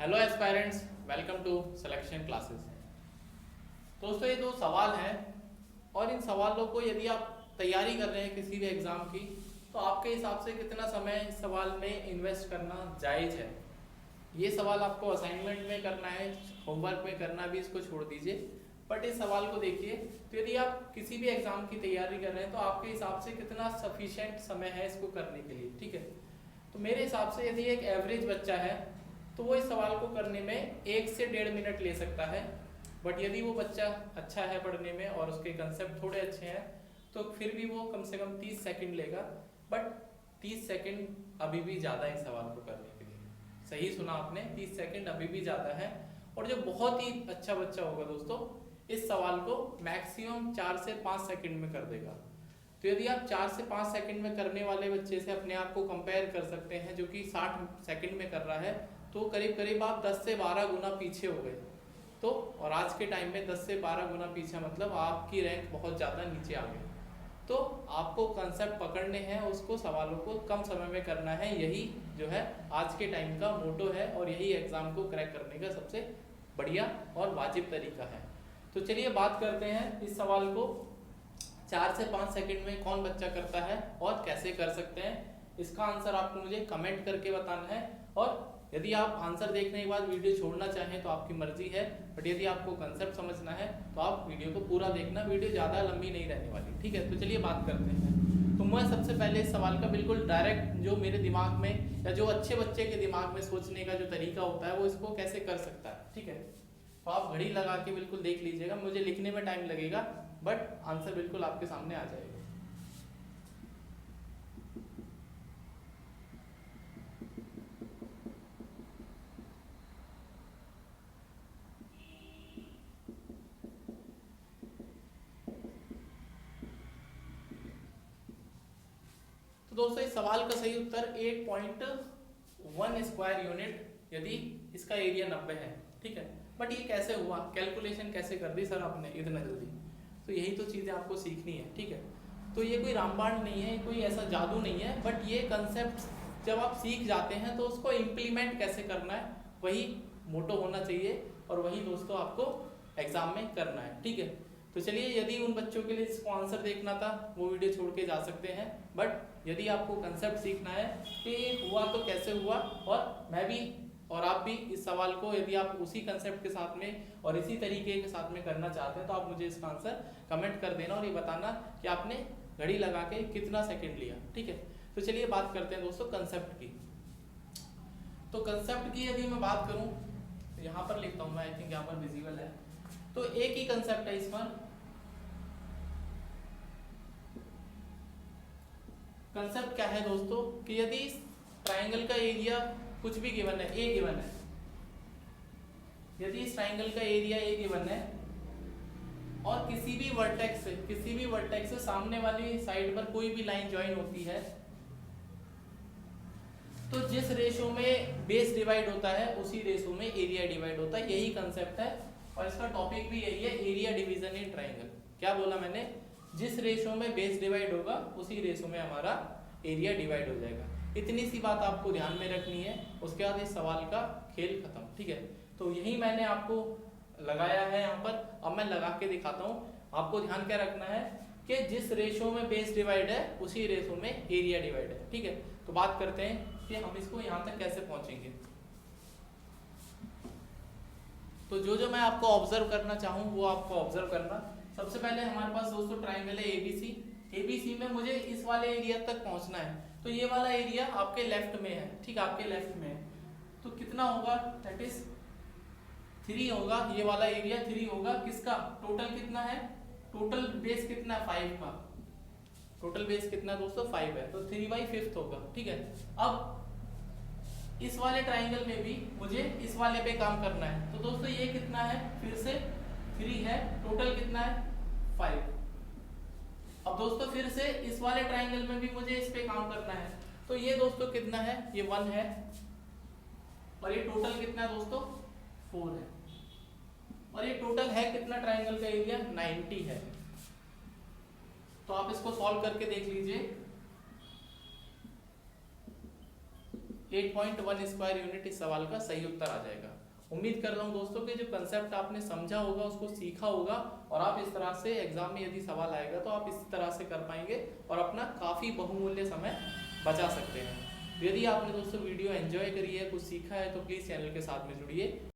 Hello aspirants, welcome to selection classes. दोस्तों, ये दो सवाल हैं और इन सवालों को यदि आप तैयारी कर रहे हैं किसी भी एग्ज़ाम की, तो आपके हिसाब से कितना समय इस सवाल में इन्वेस्ट करना जायज़ है। ये सवाल आपको असाइनमेंट में करना है, होमवर्क में करना भी इसको छोड़ दीजिए। बट इस सवाल को देखिए, तो यदि आप किसी भी एग्ज़ाम की तैयारी कर रहे हैं तो आपके हिसाब से कितना सफिशेंट समय है इसको करने के लिए। ठीक है, तो मेरे हिसाब से यदि एक एवरेज बच्चा है तो वो इस सवाल को करने में 1 से 1.5 मिनट ले सकता है। बट यदि वो बच्चा अच्छा है पढ़ने में और उसके कंसेप्ट थोड़े अच्छे हैं तो फिर भी वो कम से कम 30 सेकंड लेगा। बट 30 सेकंड अभी भी ज़्यादा है इस सवाल को करने के लिए। सही सुना आपने, 30 सेकंड अभी भी ज़्यादा है। और जो बहुत ही अच्छा बच्चा होगा दोस्तों, इस सवाल को मैक्सिमम 4 से 5 सेकंड में कर देगा। तो यदि आप 4 से 5 सेकंड में करने वाले बच्चे से अपने आप को कंपेयर कर सकते हैं जो कि 60 सेकंड में कर रहा है, तो करीब करीब आप 10 से 12 गुना पीछे हो गए। तो और आज के टाइम में 10 से 12 गुना पीछे मतलब आपकी रैंक बहुत ज़्यादा नीचे आ गई। तो आपको कंसेप्ट पकड़ने हैं, उसको सवालों को कम समय में करना है। यही जो है आज के टाइम का मोटो है और यही एग्ज़ाम को क्रैक करने का सबसे बढ़िया और वाजिब तरीका है। तो चलिए बात करते हैं इस सवाल को 4 से 5 सेकंड में कौन बच्चा करता है और कैसे कर सकते हैं। इसका आंसर आपको मुझे कमेंट करके बताना है। और यदि आप आंसर देखने के बाद वीडियो छोड़ना चाहें तो आपकी मर्जी है, बट यदि आपको कंसेप्ट समझना है तो आप वीडियो को पूरा देखना। वीडियो ज़्यादा लंबी नहीं रहने वाली। ठीक है, तो चलिए बात करते हैं। तो मैं सबसे पहले इस सवाल का बिल्कुल डायरेक्ट जो मेरे दिमाग में या जो अच्छे बच्चे के दिमाग में सोचने का जो तरीका होता है वो इसको कैसे कर सकता है। ठीक है, तो आप घड़ी लगा के बिल्कुल देख लीजिएगा। मुझे लिखने में टाइम लगेगा बट आंसर बिल्कुल आपके सामने आ जाएगा। तो दोस्तों, इस सवाल का सही उत्तर 8.1 स्क्वायर यूनिट यदि इसका एरिया 90 है। ठीक है, बट ये कैसे हुआ, कैलकुलेशन कैसे कर दी सर आपने इतना जल्दी। तो यही तो चीज़ें आपको सीखनी है। ठीक है, तो ये कोई रामबाण नहीं है, कोई ऐसा जादू नहीं है, बट ये कंसेप्ट जब आप सीख जाते हैं तो उसको इम्प्लीमेंट कैसे करना है वही मोटो होना चाहिए और वही दोस्तों आपको एग्जाम में करना है। ठीक है, तो चलिए, यदि उन बच्चों के लिए जिसको आंसर देखना था वो वीडियो छोड़ के जा सकते हैं। बट यदि आपको कंसेप्ट सीखना है कि ये हुआ तो कैसे हुआ, और मैं भी और आप भी इस सवाल को यदि आप उसी कंसेप्ट के साथ में और इसी तरीके के साथ में करना चाहते हैं तो आप मुझे इसका आंसर कमेंट कर देना और ये बताना कि आपने घड़ी लगा के कितना सेकंड लिया। ठीक है, तो चलिए बात करते हैं दोस्तों कंसेप्ट की। तो कंसेप्ट की यदि मैं बात करूं, यहाँ पर लिखता हूँ मैं, आई थिंक यहाँ पर विजिबल है। तो एक ही कंसेप्ट है इस पर। कंसेप्ट क्या है दोस्तों कि यदि ट्राइंगल का एरिया कुछ भी गिवन है, ए गिवन है, यदि इस ट्राइंगल का एरिया ए गिवन है और किसी भी वर्टेक्स से सामने वाली साइड पर कोई भी लाइन ज्वाइन होती है, तो जिस रेशो में बेस डिवाइड होता है उसी रेशो में एरिया डिवाइड होता है। यही कंसेप्ट है और इसका टॉपिक भी यही है, एरिया डिवीजन इन ट्राइंगल। क्या बोला मैंने, जिस रेशो में बेस डिवाइड होगा उसी रेशो में हमारा एरिया डिवाइड हो जाएगा। इतनी सी बात आपको ध्यान में रखनी है, उसके बाद इस सवाल का खेल खत्म। ठीक है, तो यही मैंने आपको लगाया है यहाँ पर। अब मैं लगा के दिखाता हूँ। आपको ध्यान क्या रखना है कि जिस रेशो में बेस डिवाइड है उसी रेशो में एरिया डिवाइड है। ठीक है, तो बात करते हैं कि हम इसको यहाँ तक कैसे पहुँचेंगे। तो जो मैं आपको ऑब्जर्व करना चाहूँ वो आपको ऑब्जर्व करना। सबसे पहले हमारे पास दोस्तों ट्राइंगल है एबीसी। एबीसी में मुझे इस वाले एरिया तक पहुंचना है, तो ये वाला एरिया आपके लेफ्ट में है। ठीक, आपके लेफ्ट में है, तो कितना होगा, दैट इज 3 होगा। ये वाला एरिया 3 होगा। किसका, टोटल कितना है, टोटल बेस कितना है, 5 का। टोटल बेस कितना दोस्तों, 5 है, तो 3/5 होगा। ठीक है, अब इस वाले ट्राइंगल में भी मुझे इस वाले पे काम करना है। तो दोस्तों ये कितना है, फिर से 3 है, टोटल कितना है, 5। अब दोस्तों फिर से इस वाले ट्राइंगल में भी मुझे इस पे काम करना है, तो ये दोस्तों कितना है, ये 1 है, और ये टोटल कितना है दोस्तों, 4 है। और ये टोटल है कितना, ट्राइंगल का एरिया 90 है। तो आप इसको सॉल्व करके देख लीजिए। 8.1 स्क्वायर यूनिट इस सवाल का सही उत्तर आ जाएगा। उम्मीद कर रहा हूँ दोस्तों कि जो कंसेप्ट आपने समझा होगा उसको सीखा होगा और आप इस तरह से एग्जाम में यदि सवाल आएगा तो आप इस तरह से कर पाएंगे और अपना काफ़ी बहुमूल्य समय बचा सकते हैं। यदि आपने दोस्तों वीडियो एंजॉय करी है, कुछ सीखा है, तो प्लीज़ चैनल के साथ में जुड़िए।